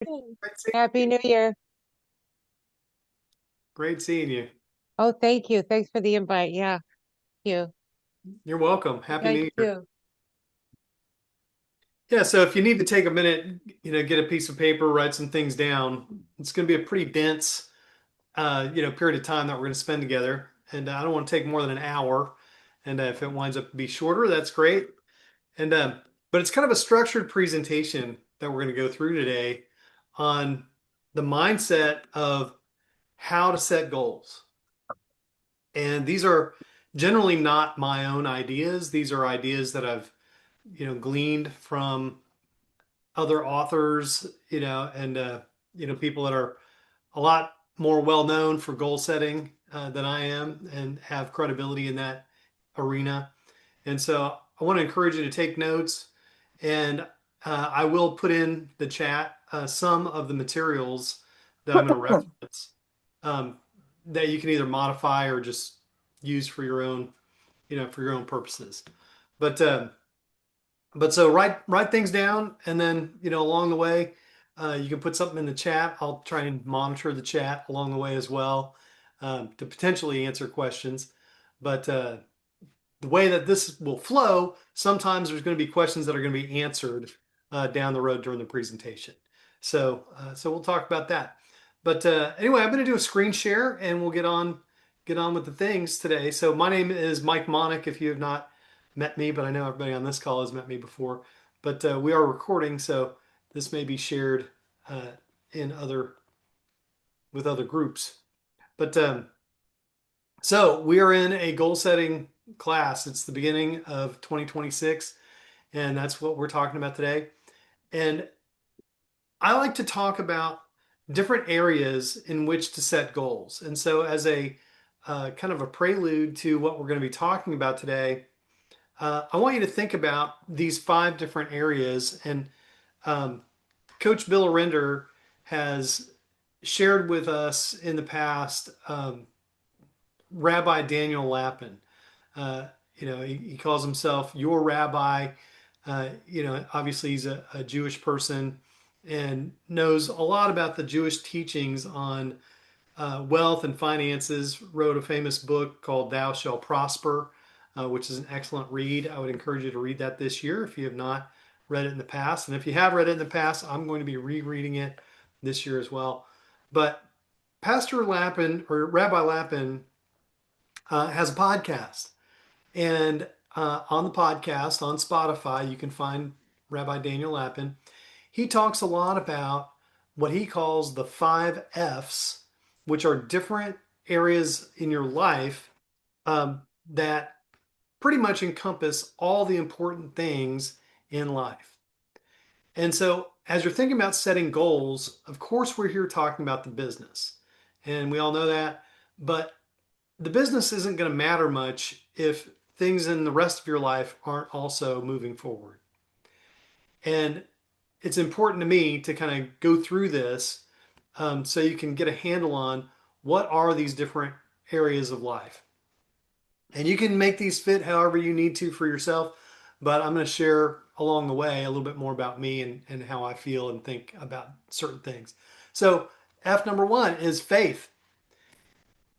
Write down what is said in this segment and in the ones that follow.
Great seeing Happy you. New Year. Great seeing you. Oh, thank you. Thanks for the invite. Yeah, thank You're welcome. you. Happy Thank New Year. you. Yeah, so if you need to take a minute, get a piece of paper, write some things down. It's going to be a pretty dense, period of time that we're going to spend together, and I don't want to take more than an hour. And if it winds up to be shorter, that's great. And but it's kind of a structured presentation that we're going to go through today on the mindset of how to set goals. And these are generally not my own ideas. These are ideas that I've, gleaned from other authors, and people that are a lot more well known for goal setting than I am and have credibility in that arena. And so I want to encourage you to take notes, and I will put in the chat some of the materials that I'm going to reference um, that you can either modify or just use for your own, for your own purposes. But so write things down, and then along the way, you can put something in the chat. I'll try and monitor the chat along the way as well to potentially answer questions. But the way that this will flow, sometimes there's going to be questions that are going to be answered down the road during the presentation. So we'll talk about that. But anyway, I'm going to do a screen share, and we'll get on with the things today. So my name is Mike Mahnich. If you have not met me, but I know everybody on this call has met me before. But we are recording, so this may be shared uh, in other with other groups. But so we are in a goal setting class. It's the beginning of 2026, and that's what we're talking about today. And I like to talk about different areas in which to set goals. And so, as a kind of a prelude to what we're going to be talking about today, I want you to think about these five different areas. And um, Coach Bill Arender has shared with us in the past Rabbi Daniel Lapin. He calls himself your rabbi. Obviously he's a Jewish person and knows a lot about the Jewish teachings on wealth and finances. Wrote a famous book called Thou Shall Prosper, which is an excellent read. I would encourage you to read that this year if you have not read it in the past. And if you have read it in the past, I'm going to be rereading it this year as well. But Pastor Lapin or Rabbi Lapin has a podcast. And on the podcast on Spotify, you can find Rabbi Daniel Lapin. He talks a lot about what he calls the five F's, which are different areas in your life that pretty much encompass all the important things in life. And so, as you're thinking about setting goals, of course, we're here talking about the business. And we all know that. But the business isn't going to matter much if things in the rest of your life aren't also moving forward. And it's important to me to kind of go through this so you can get a handle on what are these different areas of life. And you can make these fit however you need to for yourself, but I'm going to share along the way a little bit more about me and how I feel and think about certain things. So, F number one is faith.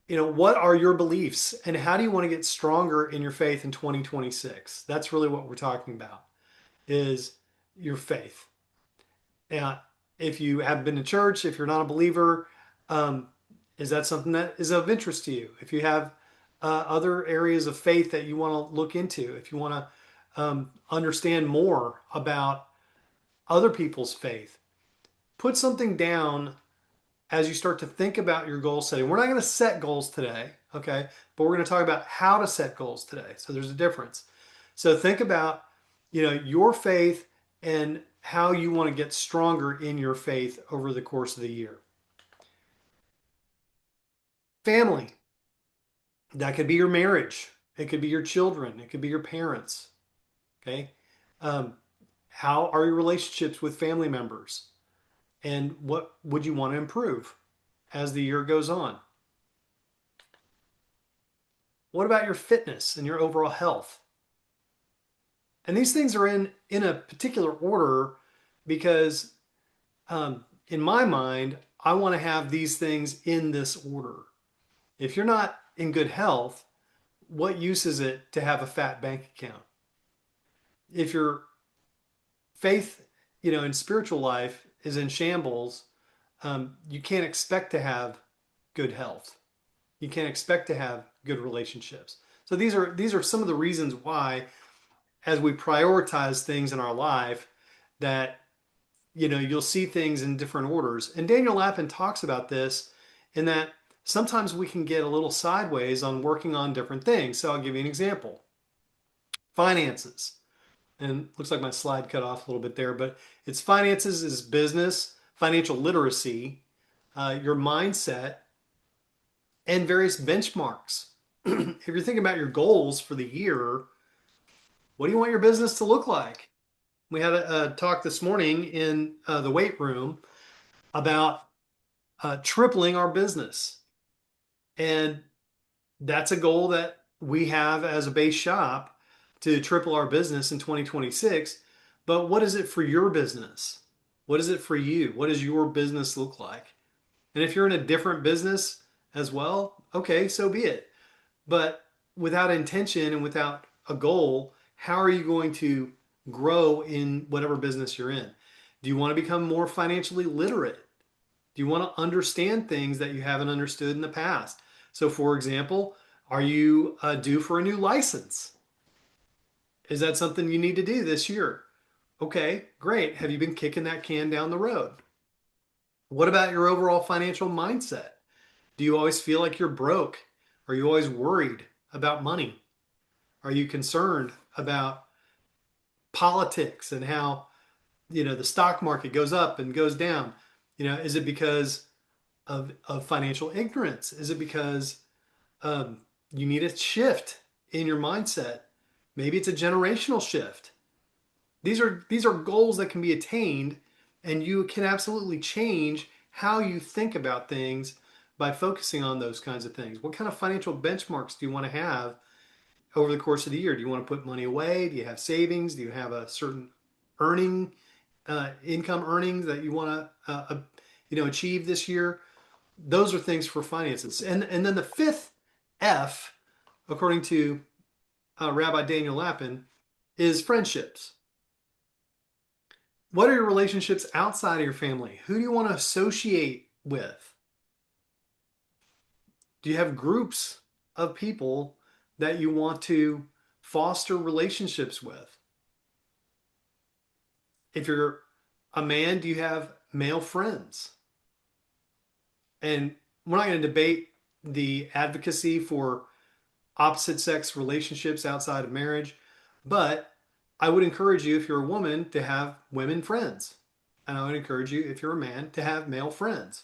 What are your beliefs and how do you want to get stronger in your faith in 2026? That's really what we're talking about is your faith. Now, if you haven't been to church, if you're not a believer, um, is that something that is of interest to you? If you have other areas of faith that you want to look into, if you want to understand more about other people's faith, put something down as you start to think about your goal setting. We're not going to set goals today, okay? But we're going to talk about how to set goals today. So there's a difference. So think about, your faith and how you want to get stronger in your faith over the course of the year. Family, that could be your marriage. It could be your children. It could be your parents, okay? Um, how are your relationships with family members? And what would you want to improve as the year goes on? What about your fitness and your overall health? And these things are in a particular order because in my mind, I want to have these things in this order. If you're not in good health, what use is it to have a fat bank account? If your faith, and spiritual life is in shambles, you can't expect to have good health. You can't expect to have good relationships. So these are some of the reasons why, as we prioritize things in our life, that you'll see things in different orders. And Daniel Lappin talks about this in that sometimes we can get a little sideways on working on different things. So I'll give you an example. Finances. And looks like my slide cut off a little bit there, but it's finances is business, financial literacy, your mindset, and various benchmarks. If you're thinking about your goals for the year, what do you want your business to look like? We had a talk this morning in the weight room about tripling our business. And that's a goal that we have as a base shop to triple our business in 2026. But what is it for your business? What is it for you? What does your business look like? And if you're in a different business as well, okay, so be it. But without intention and without a goal, how are you going to grow in whatever business you're in? Do you want to become more financially literate? Do you want to understand things that you haven't understood in the past? So, for example, are you due for a new license? Is that something you need to do this year? Okay, great. Have you been kicking that can down the road? What about your overall financial mindset? Do you always feel like you're broke? Are you always worried about money? Are you concerned about politics and how, the stock market goes up and goes down? Is it because of financial ignorance? Is it because you need a shift in your mindset? Maybe it's a generational shift. These are goals that can be attained, and you can absolutely change how you think about things by focusing on those kinds of things. What kind of financial benchmarks do you want to have over the course of the year? Do you want to put money away? Do you have savings? Do you have a certain earning income earnings that you want to achieve this year? Those are things for finances. And then the fifth F, according to Rabbi Daniel Lappin, is friendships. What are your relationships outside of your family? Who do you want to associate with? Do you have groups of people that you want to foster relationships with? If you're a man, do you have male friends? And we're not going to debate the advocacy for opposite sex relationships outside of marriage, but I would encourage you, if you're a woman, to have women friends. And I would encourage you, if you're a man, to have male friends.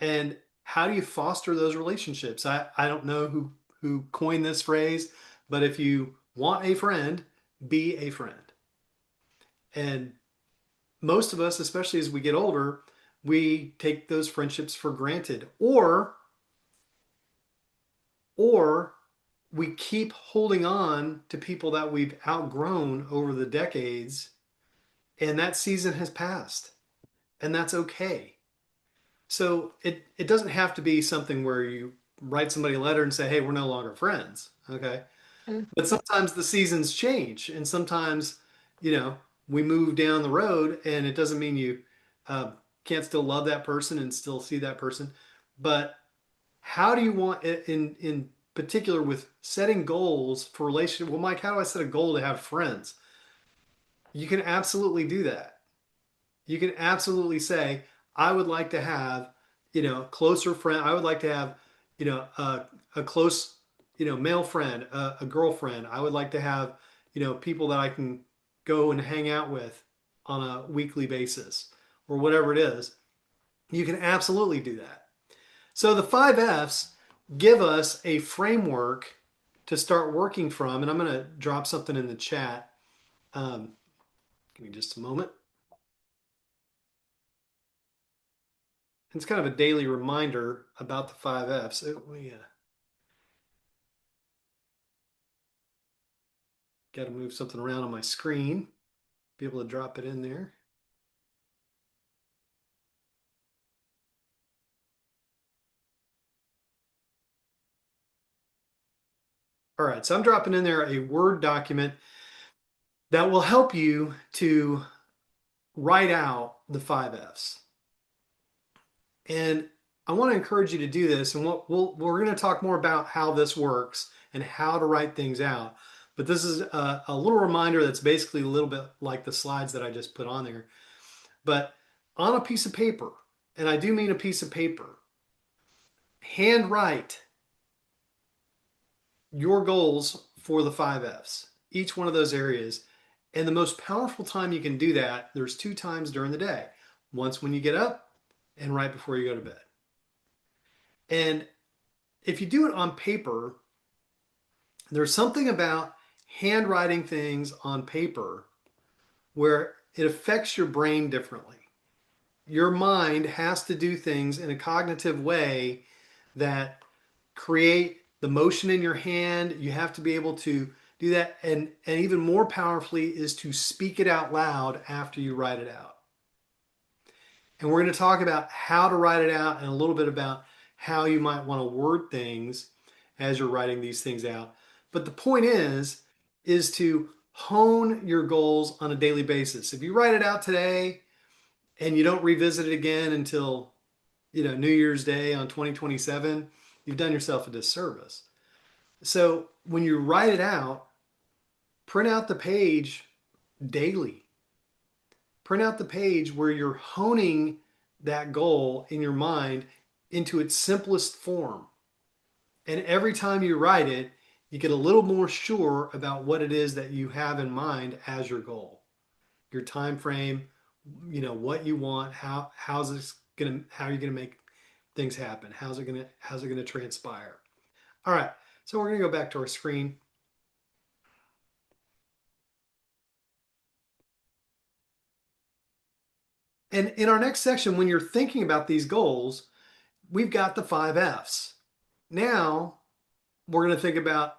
And how do you foster those relationships? I don't know who coined this phrase, but if you want a friend, be a friend. And most of us, especially as we get older, we take those friendships for granted, or we keep holding on to people that we've outgrown over the decades, and that season has passed, and that's okay. So it doesn't have to be something where you write somebody a letter and say, hey, we're no longer friends. Okay. Mm. But sometimes the seasons change, and sometimes, we move down the road, and it doesn't mean you uh, can't still love that person and still see that person. But how do you want it in particular with setting goals for relationship? Well, Mike, how do I set a goal to have friends? You can absolutely do that. You can absolutely say, I would like to have, closer friend. I would like to have, a close, male friend, a girlfriend. I would like to have, people that I can go and hang out with on a weekly basis or whatever it is. You can absolutely do that. So the five F's give us a framework to start working from. And I'm going to drop something in the chat. Um, Give me just a moment. It's kind of a daily reminder about the five F's. We got to move something around on my screen, be able to drop it in there. All right, so I'm dropping in there a Word document that will help you to write out the five F's. And I want to encourage you to do this. And we're going to talk more about how this works and how to write things out. But this is a little reminder that's basically a little bit like the slides that I just put on there. But on a piece of paper, and I do mean a piece of paper, handwrite your goals for the five F's, each one of those areas. And the most powerful time you can do that, there's two times during the day. Once when you get up and right before you go to bed. And if you do it on paper, there's something about handwriting things on paper where it affects your brain differently. Your mind has to do things in a cognitive way that create the motion in your hand. You have to be able to do that. And even more powerfully is to speak it out loud after you write it out. And we're going to talk about how to write it out and a little bit about how you might want to word things as you're writing these things out. But the point is to hone your goals on a daily basis. If you write it out today and you don't revisit it again until, New Year's Day on 2027, you've done yourself a disservice. So when you write it out, print out the page daily. Print out the page where you're honing that goal in your mind into its simplest form. And every time you write it, you get a little more sure about what it is that you have in mind as your goal, your time frame, what you want, how are you gonna make things happen? How's it gonna transpire? All right, so we're gonna go back to our screen. And in our next section, when you're thinking about these goals, we've got the five F's. Now we're going to think about,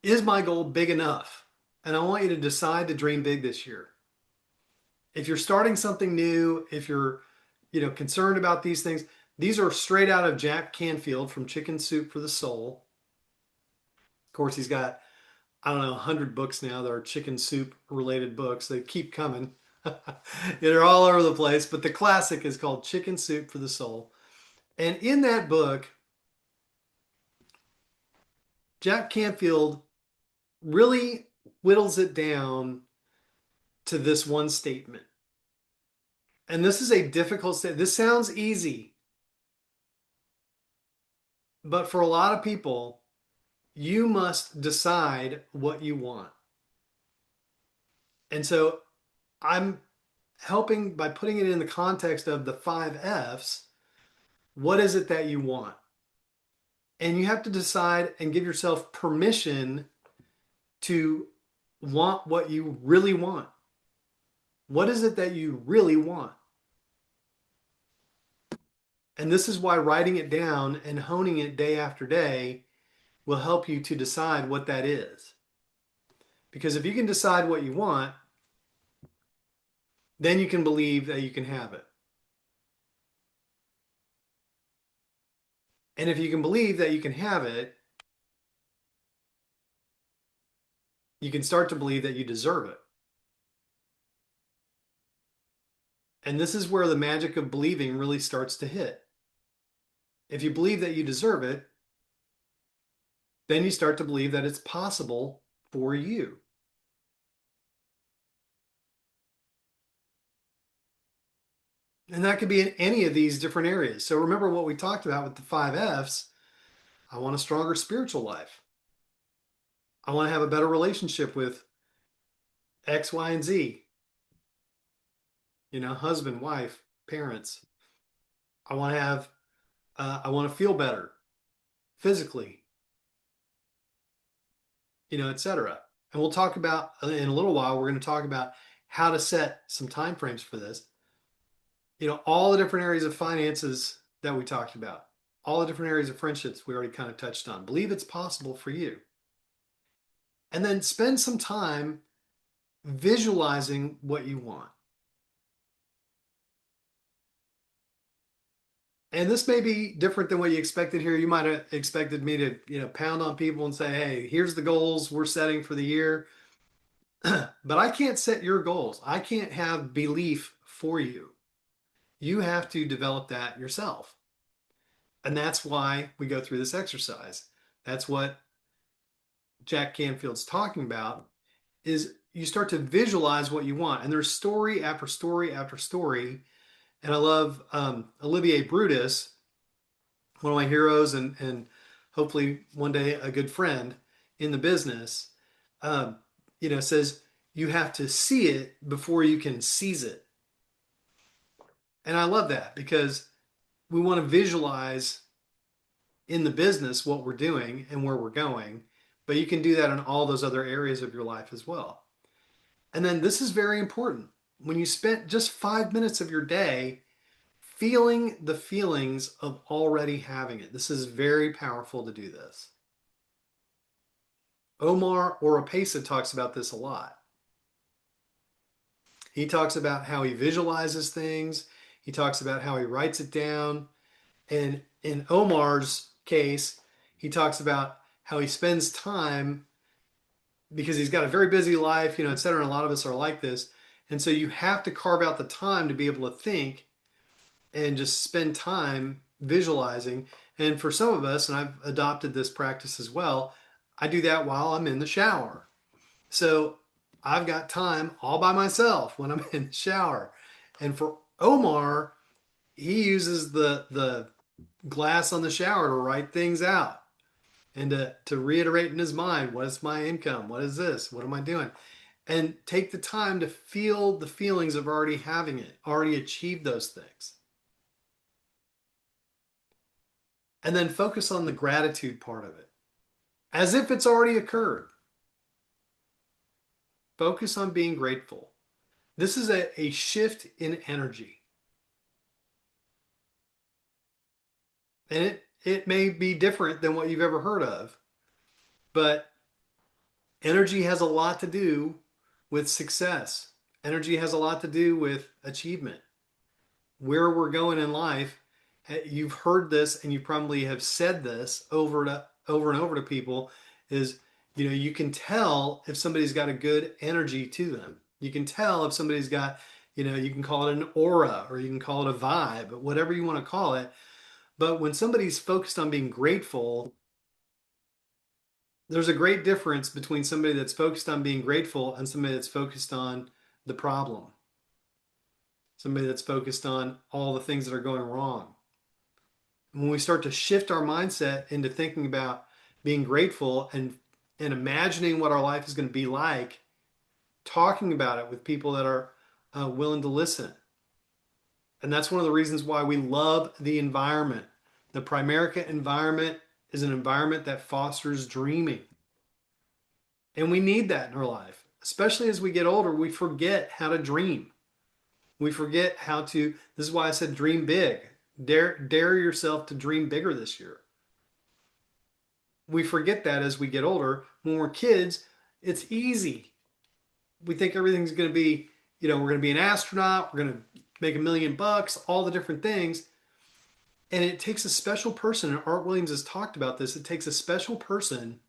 is my goal big enough? And I want you to decide to dream big this year. If you're starting something new, if you're, concerned about these things, these are straight out of Jack Canfield from Chicken Soup for the Soul. Of course, he's got, I don't know, 100 books now that are chicken soup related books. They keep coming. They're all over the place, but the classic is called Chicken Soup for the Soul. And in that book, Jack Canfield really whittles it down to this one statement. And this is a difficult statement. This sounds easy, but for a lot of people, you must decide what you want. And so I'm helping by putting it in the context of the five F's. What is it that you want? And you have to decide and give yourself permission to want what you really want. What is it that you really want? And this is why writing it down and honing it day after day will help you to decide what that is. Because if you can decide what you want, then you can believe that you can have it. And if you can believe that you can have it, you can start to believe that you deserve it. And this is where the magic of believing really starts to hit. If you believe that you deserve it, then you start to believe that it's possible for you. And that could be in any of these different areas. So remember what we talked about with the five F's. I want a stronger spiritual life. I want to have a better relationship with X, Y, and Z. Husband, wife, parents. I want to have, I want to feel better physically, etc. And we'll talk about in a little while, we're going to talk about how to set some time frames for this. All the different areas of finances that we talked about, all the different areas of friendships we already kind of touched on. Believe it's possible for you. And then spend some time visualizing what you want. And this may be different than what you expected here. You might have expected me to, pound on people and say, "Hey, here's the goals we're setting for the year." But I can't set your goals. I can't have belief for you. You have to develop that yourself. And that's why we go through this exercise. That's what Jack Canfield's talking about is you start to visualize what you want. And there's story after story after story. And I love Olivier Brutus, one of my heroes, and hopefully one day a good friend in the business, um, says you have to see it before you can seize it. And I love that because we want to visualize in the business what we're doing and where we're going, but you can do that in all those other areas of your life as well. And then this is very important. When you spend just 5 minutes of your day feeling the feelings of already having it, this is very powerful to do this. Omar Oropesa talks about this a lot. He talks about how he visualizes things. He talks about how he writes it down. And in Omar's case, he talks about how he spends time because he's got a very busy life, et cetera. And a lot of us are like this. And so you have to carve out the time to be able to think and just spend time visualizing. And for some of us, and I've adopted this practice as well, I do that while I'm in the shower. So I've got time all by myself when I'm in the shower. And for Omar, he uses the glass on the shower to write things out and to reiterate in his mind, what is my income? What is this? What am I doing? And take the time to feel the feelings of already having it, already achieved those things. And then focus on the gratitude part of it as if it's already occurred. Focus on being grateful. This is a shift in energy. And it may be different than what you've ever heard of, but energy has a lot to do with success. Energy has a lot to do with achievement. Where we're going in life, you've heard this and you probably have said this over and over to people is, you can tell if somebody's got a good energy to them. You can tell if somebody's got, you can call it an aura or you can call it a vibe, whatever you want to call it. But when somebody's focused on being grateful, there's a great difference between somebody that's focused on being grateful and somebody that's focused on the problem, somebody that's focused on all the things that are going wrong. When we start to shift our mindset into thinking about being grateful and imagining what our life is going to be like, talking about it with people that are willing to listen. And that's one of the reasons why we love the environment. The Primerica environment is an environment that fosters dreaming. And we need that in our life. Especially as we get older, we forget how to dream. We forget how to, this is why I said dream big. Dare yourself to dream bigger this year. We forget that as we get older. When we're kids, it's easy. We think everything's going to be, we're going to be an astronaut, we're going to make $1 million, all the different things. And it takes a special person, and Art Williams has talked about this. It takes a special person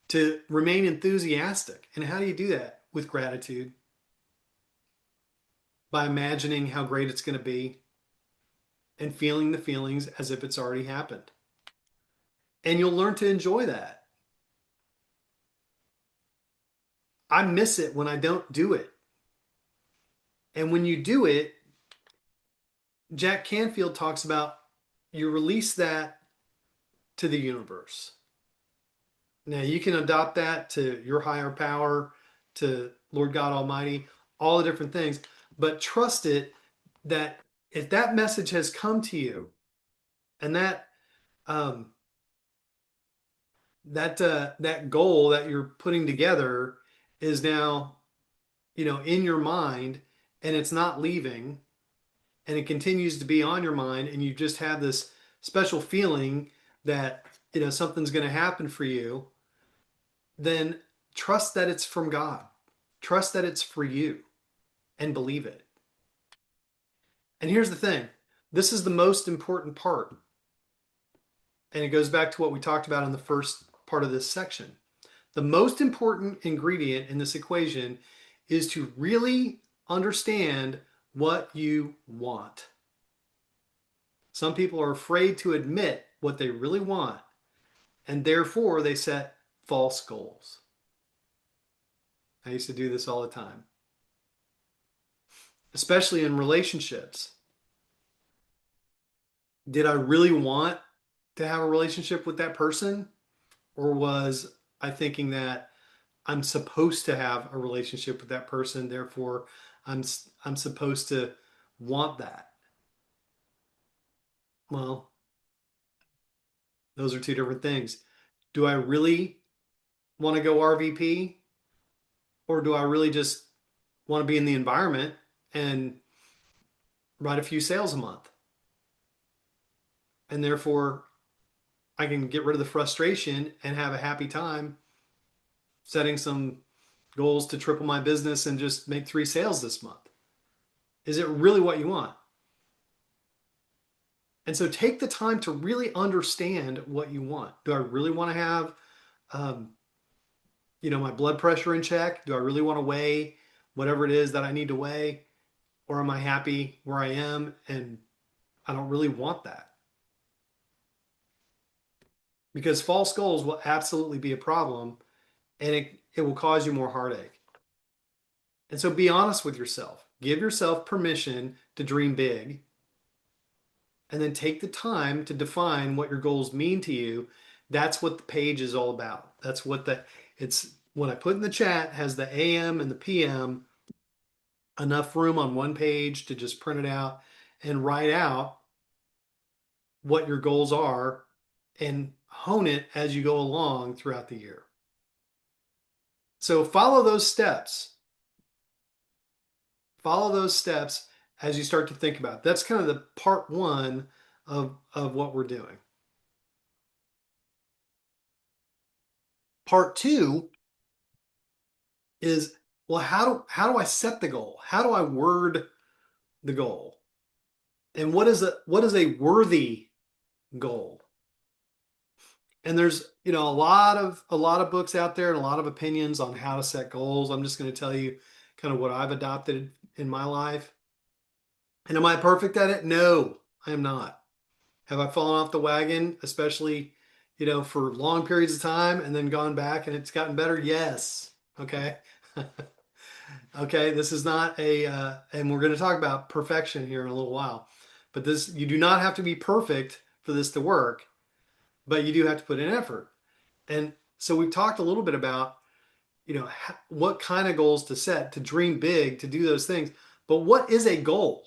to remain enthusiastic. And how do you do that? With gratitude, by imagining how great it's going to be and feeling the feelings as if it's already happened. And you'll learn to enjoy that. I miss it when I don't do it. And when you do it, Jack Canfield talks about you release that to the universe. Now, you can adopt that to your higher power, to Lord God Almighty, all the different things, but trust it that if that message has come to you and um, that goal that you're putting together is now, in your mind and it's not leaving and it continues to be on your mind and you just have this special feeling that, something's going to happen for you, then trust that it's from God. Trust that it's for you and believe it. And here's the thing. This is the most important part. And it goes back to what we talked about in the first part of this section. The most important ingredient in this equation is to really understand what you want. Some people are afraid to admit what they really want, and therefore they set false goals. I used to do this all the time, especially in relationships. Did I really want to have a relationship with that person? Or was I thinking that I'm supposed to have a relationship with that person, therefore I'm I'm supposed to want that? Well, those are two different things. Do I really want to go RVP, or do I really just want to be in the environment and write a few sales a month? And therefore I can get rid of the frustration and have a happy time setting some goals to triple my business and just make 3 sales this month. Is it really what you want? And so take the time to really understand what you want. Do I really want to have, um, my blood pressure in check? Do I really want to weigh whatever it is that I need to weigh? Or am I happy where I am and I don't really want that? Because false goals will absolutely be a problem, and it will cause you more heartache. And so be honest with yourself. Give yourself permission to dream big, and then take the time to define what your goals mean to you. That's what the page is all about. That's what it's what I put in the chat has the AM and the PM, enough room on one page to just print it out and write out what your goals are and hone it as you go along throughout the year. So follow those steps. Follow those steps as you start to think about it. That's kind of the part one of what we're doing. Part two is, well, how do I set the goal? How do I word the goal? And what is a worthy goal? And there's a lot of books out there and a lot of opinions on how to set goals. I'm just going to tell you kind of what I've adopted in my life. And am I perfect at it? No, I am not. Have I fallen off the wagon, especially, for long periods of time and then gone back and it's gotten better? Yes. Okay. Okay. This is not and we're going to talk about perfection here in a little while, but you do not have to be perfect for this to work, but you do have to put in effort. And so we've talked a little bit about, what kind of goals to set, to dream big, to do those things. But what is a goal?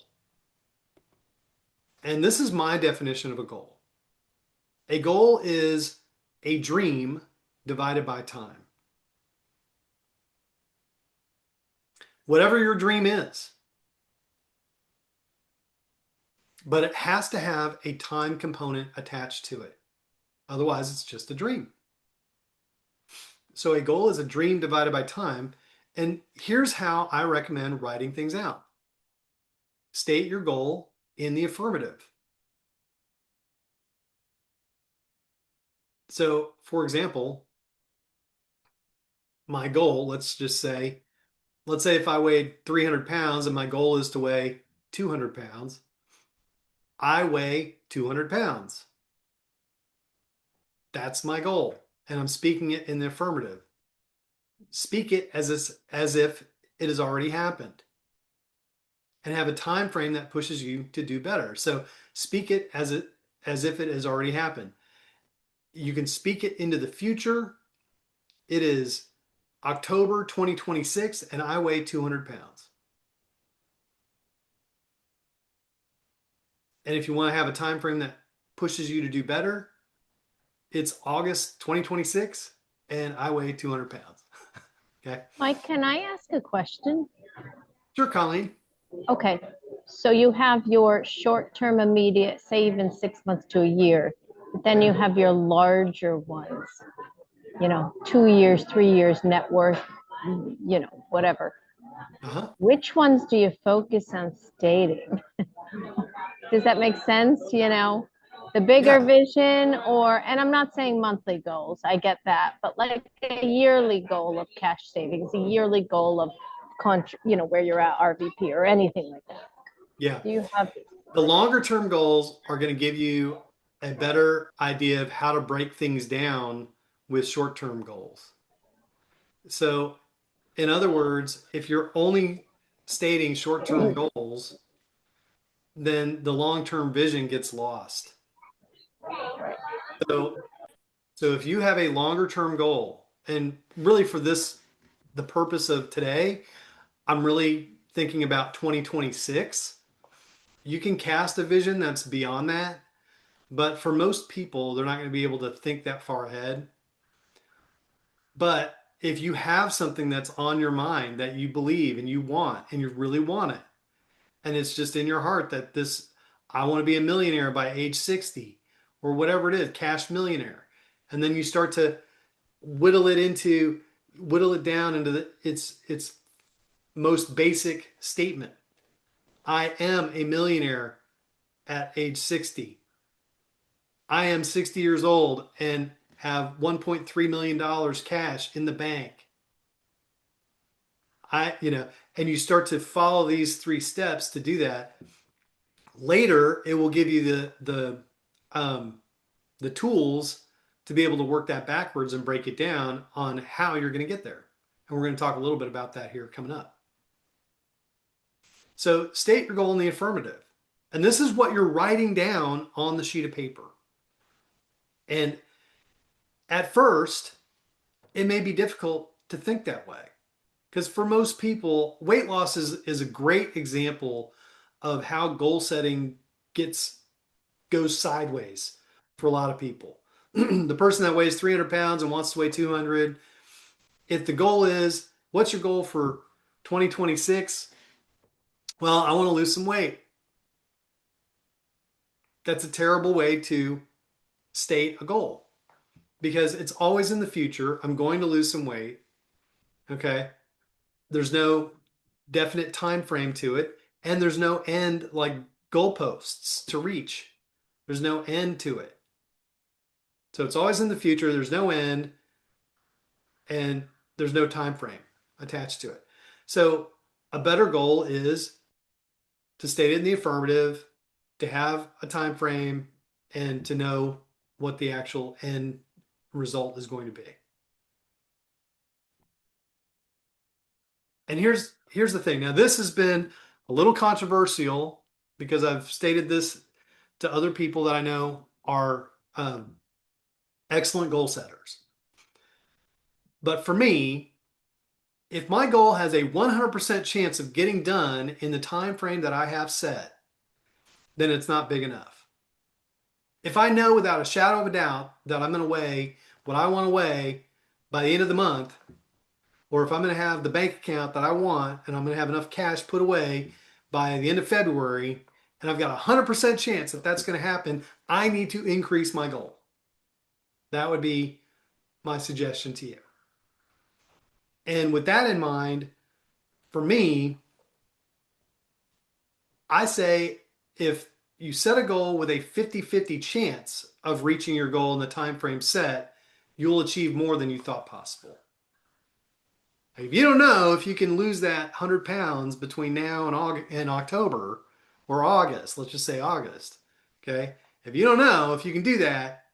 And this is my definition of a goal. A goal is a dream divided by time. Whatever your dream is, but it has to have a time component attached to it. Otherwise, it's just a dream. So a goal is a dream divided by time. And here's how I recommend writing things out. State your goal in the affirmative. So, for example, my goal, let's say if I weighed 300 pounds and my goal is to weigh 200 pounds, I weigh 200 pounds. That's my goal. And I'm speaking it in the affirmative. Speak it as if it has already happened, and have a time frame that pushes you to do better. So speak it as if it has already happened. You can speak it into the future. It is October 2026 and I weigh 200 pounds. And if you want to have a time frame that pushes you to do better, it's August 2026 and I weigh 200 pounds. Okay. Mike, can I ask a question? Sure, Colleen. Okay, so you have your short-term immediate, say even 6 months to a year, but then you have your larger ones, 2 years, 3 years net worth, whatever. Uh-huh. Which ones do you focus on stating? Does that make sense? The bigger Yeah, vision, and I'm not saying monthly goals, I get that, but like a yearly goal of cash savings, a yearly goal of, where you're at RVP or anything like that. yeah. Do you have, The longer term goals are going to give you a better idea of how to break things down with short term goals. So, in other words, if you're only stating short term goals, then the long term vision gets lost. So, so if you have a longer term goal, and really for this, the purpose of today, I'm really thinking about 2026. You can cast a vision that's beyond that, but for most people, they're not going to be able to think that far ahead. But if you have something that's on your mind that you believe and you want, and you really want it, and it's just in your heart that this, I want to be a millionaire by age 60 or whatever it is, cash millionaire. And then you start to whittle it down into its most basic statement. I am a millionaire at age 60. I am 60 years old and have $1.3 million cash in the bank. And you start to follow these three steps to do that. Later, it will give you um, the tools to be able to work that backwards and break it down on how you're going to get there. And we're going to talk a little bit about that here coming up. So state your goal in the affirmative. And this is what you're writing down on the sheet of paper. And at first, it may be difficult to think that way. Because for most people, weight loss is a great example of how goal setting gets goes sideways for a lot of people. The person that weighs 300 pounds and wants to weigh 200, if the goal is, what's your goal for 2026? Well, I want to lose some weight. That's a terrible way to state a goal because it's always in the future. I'm going to lose some weight. Okay. There's no definite time frame to it, and there's no end like goalposts to reach. There's no end to it. So it's always in the future. There's no end, and there's no time frame attached to it. So a better goal is to state it in the affirmative, to have a time frame, and to know what the actual end result is going to be. And here's the thing. Now this has been a little controversial because I've stated this to other people that I know are excellent goal setters. But for me, if my goal has a 100% chance of getting done in the time frame that I have set, then it's not big enough. If I know without a shadow of a doubt that I'm going to weigh what I want to weigh by the end of the month, or if I'm going to have the bank account that I want and I'm going to have enough cash put away by the end of February, and I've got a 100% chance that that's going to happen, I need to increase my goal. That would be my suggestion to you. And with that in mind, for me, I say if you set a goal with a 50-50 chance of reaching your goal in the time frame set, you'll achieve more than you thought possible. If you don't know if you can lose that 100 pounds between now and October or August, let's just say August, okay? If you don't know if you can do that,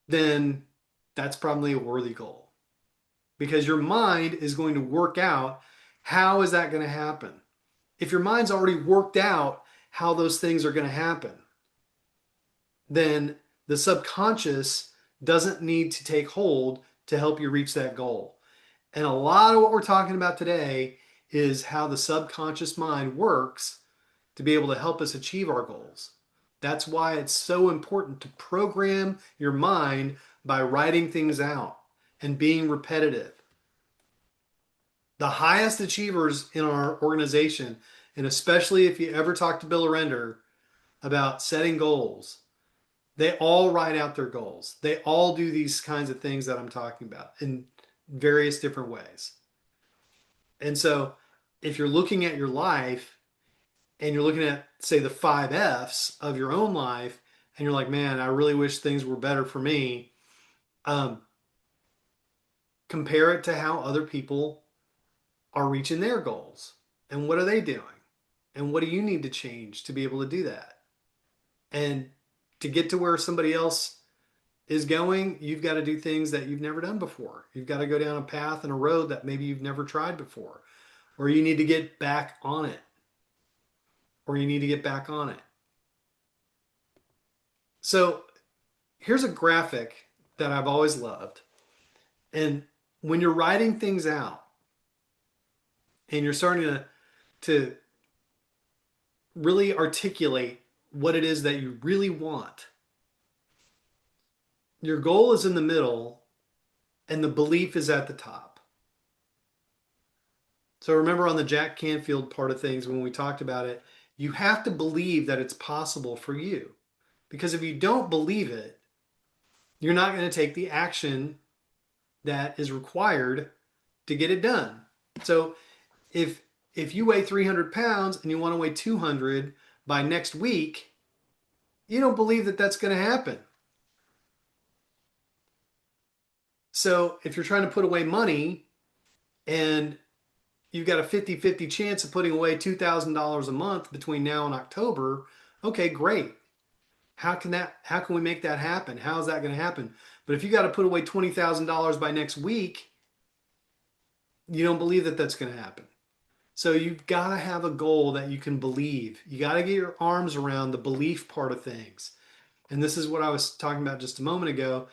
then that's probably a worthy goal because your mind is going to work out how is that going to happen. If your mind's already worked out how those things are going to happen, then the subconscious doesn't need to take hold to help you reach that goal. And a lot of what we're talking about today is how the subconscious mind works to be able to help us achieve our goals. That's why it's so important to program your mind by writing things out and being repetitive. The highest achievers in our organization, and especially if you ever talk to Bill Arender about setting goals, they all write out their goals. They all do these kinds of things that I'm talking about in various different ways. And so if you're looking at your life and you're looking at, say, the five F's of your own life, and you're like, man, I really wish things were better for me. Um, Compare it to how other people are reaching their goals, and what are they doing, and what do you need to change to be able to do that, and to get to where somebody else is going, you've got to do things that you've never done before. You've got to go down a path and a road that maybe you've never tried before, or you need to get back on it, or you need to get back on it. So here's a graphic that I've always loved. And when you're writing things out and you're starting to really articulate what it is that you really want, your goal is in the middle and the belief is at the top. So remember on the Jack Canfield part of things when we talked about it, you have to believe that it's possible for you. Because if you don't believe it, you're not going to take the action that is required to get it done. So if if you weigh 300 pounds and you want to weigh 200 by next week, you don't believe that that's going to happen. So if you're trying to put away money and you've got a 50-50 chance of putting away $2,000 a month between now and October, okay, great. How can we make that happen? How is that going to happen? But if you got to put away $20,000 by next week, you don't believe that that's going to happen. So you've got to have a goal that you can believe. You got to get your arms around the belief part of things. And this is what I was talking about just a moment ago.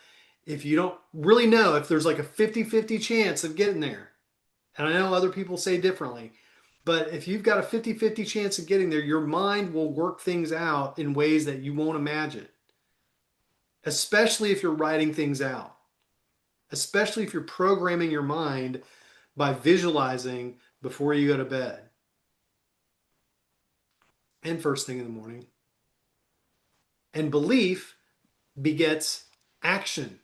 If you don't really know if there's like a 50-50 chance of getting there, and I know other people say differently, but if you've got a 50-50 chance of getting there, your mind will work things out in ways that you won't imagine, especially if you're writing things out, especially if you're programming your mind by visualizing before you go to bed and first thing in the morning. And belief begets action.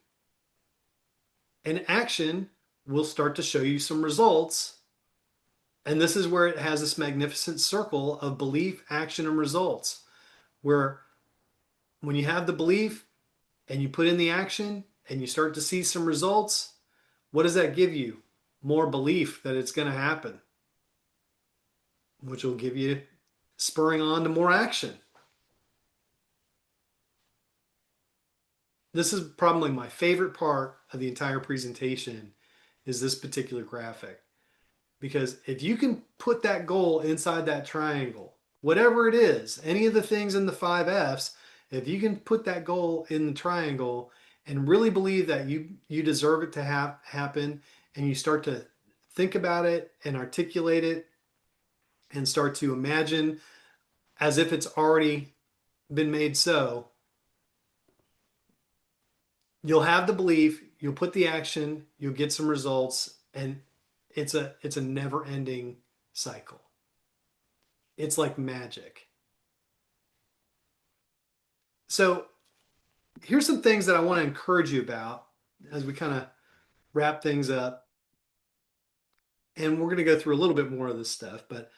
And action will start to show you some results. And this is where it has this magnificent circle of belief, action, and results, where when you have the belief and you put in the action and you start to see some results, what does that give you? More belief that it's going to happen, which will give you spurring on to more action. This is probably my favorite part of the entire presentation is this particular graphic. Because if you can put that goal inside that triangle, whatever it is, any of the things in the five F's, if you can put that goal in the triangle and really believe that you deserve it to happen, and you start to think about it and articulate it and start to imagine as if it's already been made so, you'll have the belief, you'll put the action, you'll get some results, and it's a never-ending cycle. It's like magic. So here's some things that I want to encourage you about as we kind of wrap things up. And we're going to go through a little bit more of this stuff, but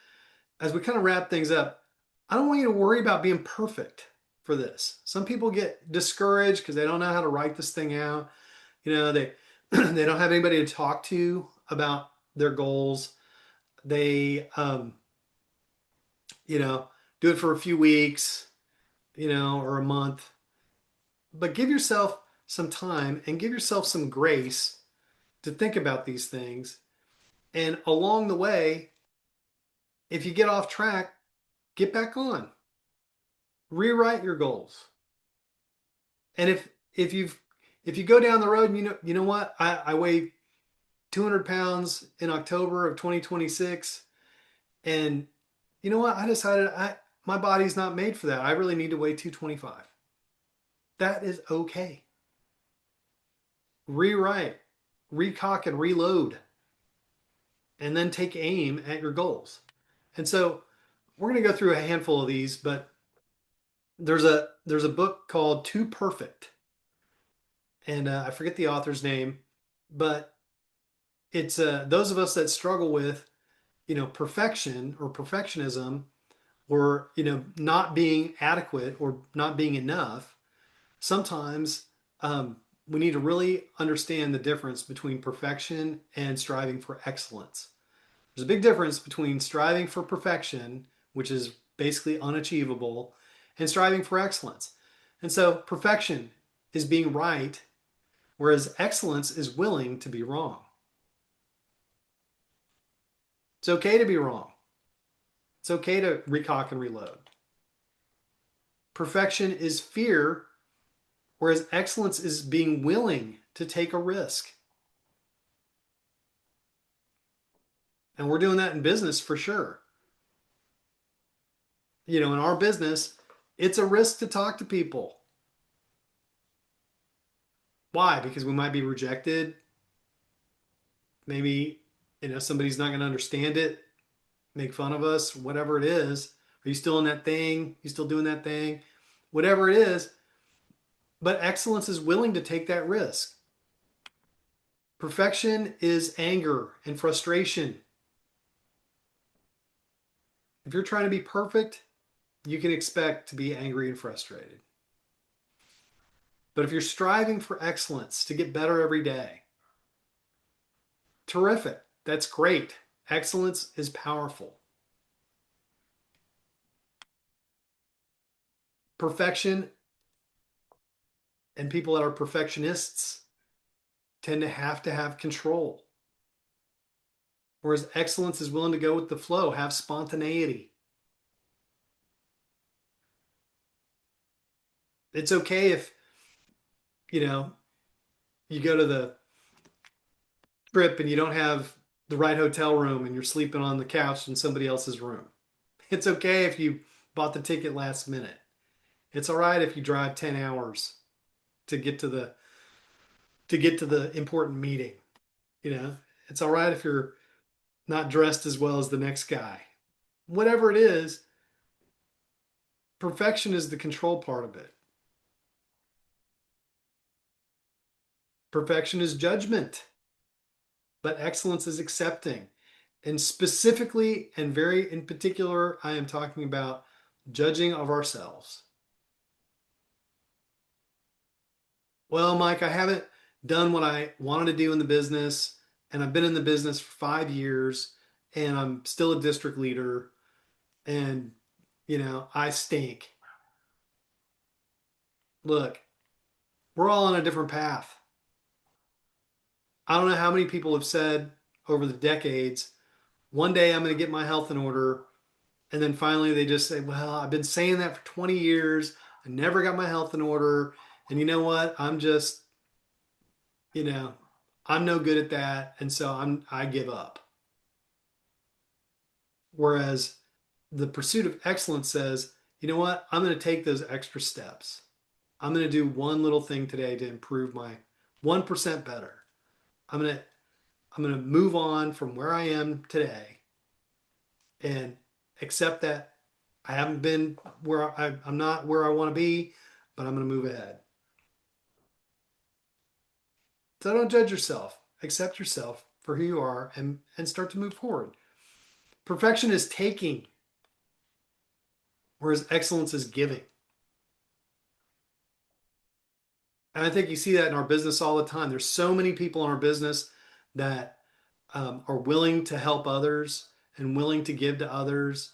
as we kind of wrap things up, I don't want you to worry about being perfect for this. Some people get discouraged because they don't know how to write this thing out. They they don't have anybody to talk to about their goals. They do it for a few weeks, or a month. But give yourself some time and give yourself some grace to think about these things. And along the way, if you get off track, get back on. Rewrite your goals. And if you go down the road and you know what, I weigh 200 pounds in October of 2026, and you know what, I decided my body's not made for that. I really need to weigh 225. That is okay. Rewrite, recock, and reload, and then take aim at your goals. And so we're going to go through a handful of these, but there's a book called Too Perfect, and I forget the author's name, but it's those of us that struggle with perfection or perfectionism. or not being adequate or not being enough, sometimes we need to really understand the difference between perfection and striving for excellence. There's a big difference between striving for perfection, which is basically unachievable, and striving for excellence. And so perfection is being right, whereas excellence is willing to be wrong. It's okay to be wrong. It's okay to recock and reload. Perfection is fear, whereas excellence is being willing to take a risk. And we're doing that in business for sure. In our business, it's a risk to talk to people. Why? Because we might be rejected. Maybe, somebody's not going to understand it, make fun of us, whatever it is. Are you still in that thing? You still doing that thing? Whatever it is. But excellence is willing to take that risk. Perfection is anger and frustration. If you're trying to be perfect, you can expect to be angry and frustrated. But if you're striving for excellence to get better every day, terrific. That's great. Excellence is powerful. Perfection and people that are perfectionists tend to have control. Whereas excellence is willing to go with the flow, have spontaneity. It's okay if, you know, you go to the trip and you don't have the right hotel room and you're sleeping on the couch in somebody else's room. It's okay if you bought the ticket last minute. It's all right if you drive 10 hours to get to the important meeting. You know, it's all right if you're not dressed as well as the next guy. Whatever it is, perfection is the control part of it. Perfection is judgment, but excellence is accepting. And specifically and very in particular, I am talking about judging of ourselves. Well, Mike, I haven't done what I wanted to do in the business, and I've been in the business for 5 years, and I'm still a district leader, and I stink. Look, we're all on a different path. I don't know how many people have said over the decades, one day I'm going to get my health in order. And then finally they just say, well, I've been saying that for 20 years. I never got my health in order. And you know what? I'm just, you know, I'm no good at that. And so I give up. Whereas the pursuit of excellence says, you know what? I'm going to take those extra steps. I'm going to do one little thing today to improve my 1% better. I'm going to I'm going to move on from where I am today and accept that I haven't been I'm not where I want to be, but I'm going to move ahead. So don't judge yourself. Accept yourself for who you are and start to move forward. Perfection is taking, whereas excellence is giving. And I think you see that in our business all the time. There's so many people in our business that are willing to help others and willing to give to others.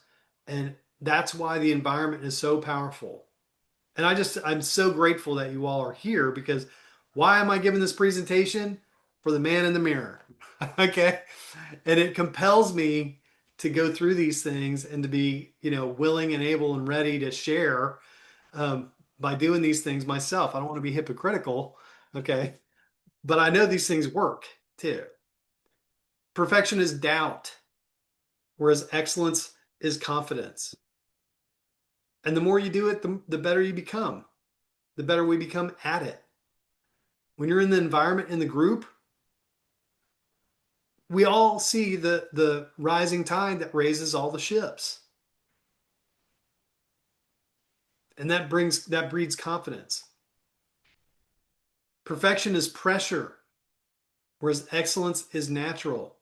And that's why the environment is so powerful. And I'm so grateful that you all are here because why am I giving this presentation? For the man in the mirror. Okay. And it compels me to go through these things and to be, willing and able and ready to share by doing these things myself. I don't want to be hypocritical. Okay. But I know these things work too. Perfection is doubt, whereas excellence is confidence. And the more you do it, the better you become, the better we become at it. When you're in the environment, in the group, we all see the rising tide that raises all the ships. And that breeds confidence. Perfection is pressure, whereas excellence is natural.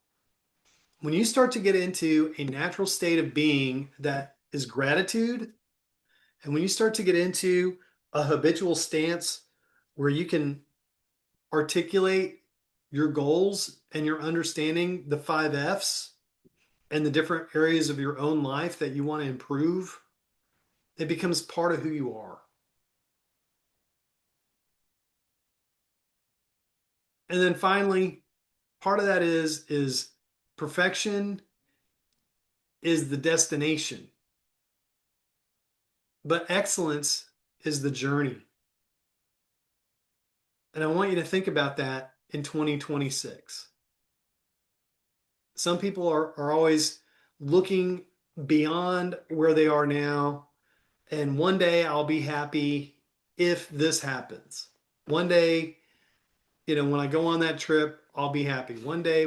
When you start to get into a natural state of being that is gratitude. And when you start to get into a habitual stance where you can articulate your goals and you're understanding the five F's and the different areas of your own life that you want to improve, it becomes part of who you are. And then finally, part of that is perfection is the destination, but excellence is the journey. And I want you to think about that in 2026. Some people are always looking beyond where they are now. And one day I'll be happy if this happens. One day, when I go on that trip, I'll be happy. One day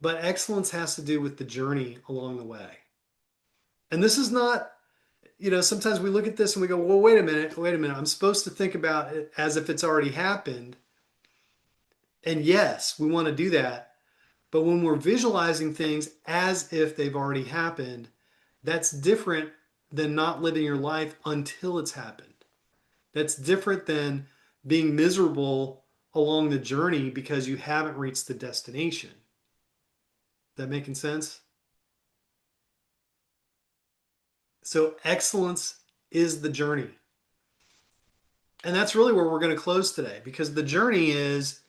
but excellence has to do with the journey along the way. And this is not, sometimes we look at this and we go, well, wait a minute. I'm supposed to think about it as if it's already happened. And yes, we want to do that. But when we're visualizing things as if they've already happened, that's different than not living your life until it's happened. That's different than being miserable along the journey because you haven't reached the destination. That making sense? So excellence is the journey. And that's really where we're going to close today because the journey is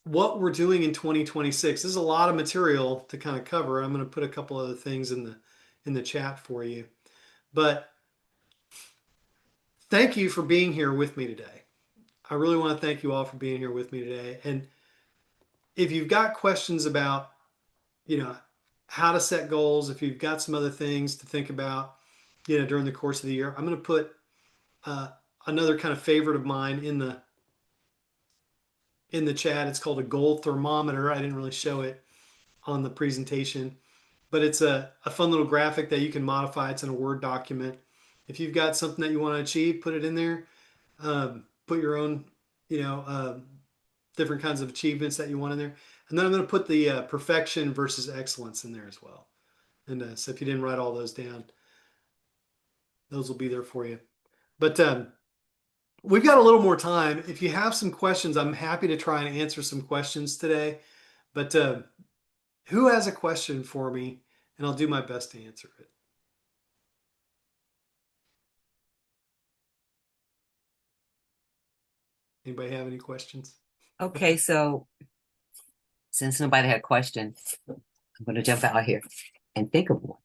what we're doing in 2026. There's a lot of material to kind of cover. I'm going to put a couple other things in the chat for you. But thank you for being here with me today. I really want to thank you all for being here with me today. And if you've got questions about, you know, how to set goals, if you've got some other things to think about, during the course of the year, I'm going to put uh, another kind of favorite of mine in the chat. It's called a goal thermometer. I didn't really show it on the presentation, but it's a fun little graphic that you can modify. It's in a Word document. If you've got something that you want to achieve, put it in there. Put your own, different kinds of achievements that you want in there. And then I'm going to put the perfection versus excellence in there as well. And so if you didn't write all those down, those will be there for you. But we've got a little more time. If you have some questions, I'm happy to try and answer some questions today. But who has a question for me? And I'll do my best to answer it. Anybody have any questions? Okay, so since nobody had a question, I'm going to jump out here and think of one.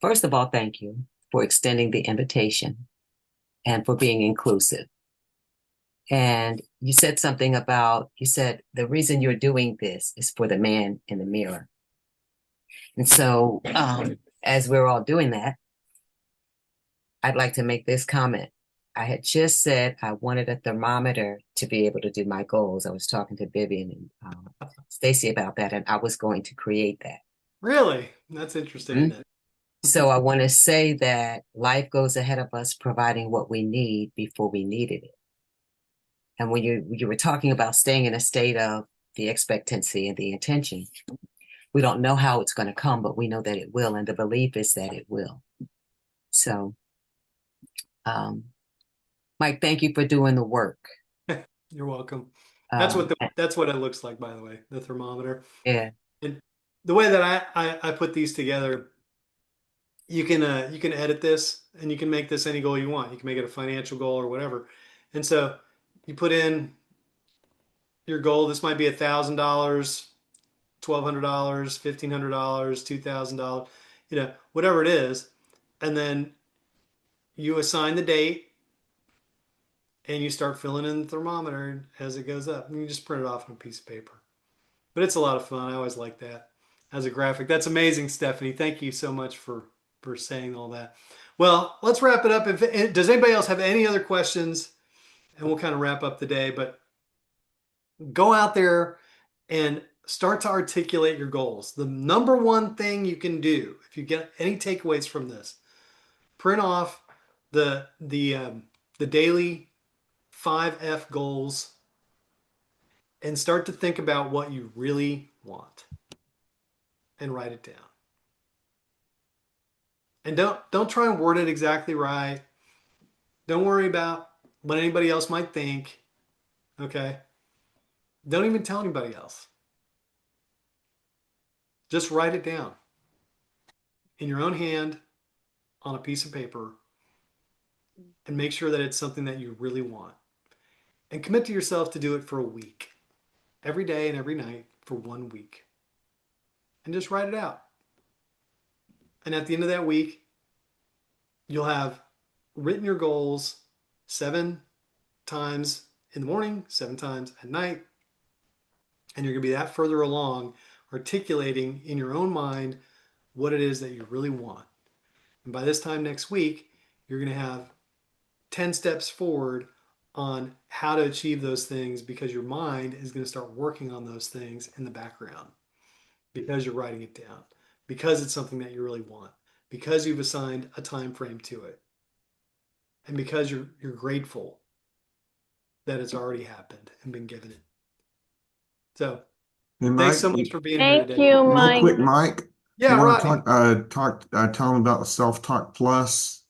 First of all, thank you for extending the invitation and for being inclusive. And you said something about, you said the reason you're doing this is for the man in the mirror. And so, as we're all doing that, I'd like to make this comment. I had just said I wanted a thermometer to be able to do my goals. I was talking to Vivian and Stacy about that, and I was going to create that. Really? That's interesting, isn't it? So I want to say that life goes ahead of us, providing what we need before we needed it. And when you were talking about staying in a state of the expectancy and the intention, we don't know how it's going to come, but we know that it will, and the belief is that it will. So, Mike, thank you for doing the work. You're welcome. That's what it looks like, by the way, the thermometer. Yeah. And the way that I put these together, you can edit this and you can make this any goal you want. You can make it a financial goal or whatever. And so you put in your goal. This might be $1,000, $1,200, $1,500, $2,000, whatever it is. And then you assign the date and you start filling in the thermometer as it goes up. And you just print it off on a piece of paper. But it's a lot of fun. I always like that as a graphic. That's amazing, Stephanie. Thank you so much for saying all that. Well, let's wrap it up. Does anybody else have any other questions? And we'll kind of wrap up the day. But go out there and start to articulate your goals. The number one thing you can do, if you get any takeaways from this, print off the daily 5F goals and start to think about what you really want and write it down. And don't try and word it exactly right. Don't worry about what anybody else might think. Okay? Don't even tell anybody else. Just write it down in your own hand on a piece of paper and make sure that it's something that you really want. And commit to yourself to do it for a week, every day and every night for 1 week. And just write it out. And at the end of that week, you'll have written your goals 7 times in the morning, 7 times at night, and you're going to be that further along articulating in your own mind what it is that you really want. And by this time next week, you're going to have 10 steps forward on how to achieve those things because your mind is going to start working on those things in the background because you're writing it down, because it's something that you really want, because you've assigned a time frame to it, and because you're grateful that it's already happened and been given it. So Hey, thanks Mike, so much for being here Thank today. you, real Mike. quick, Mike, you Yeah, want to Rodney. tell them about the Self-Talk Plus?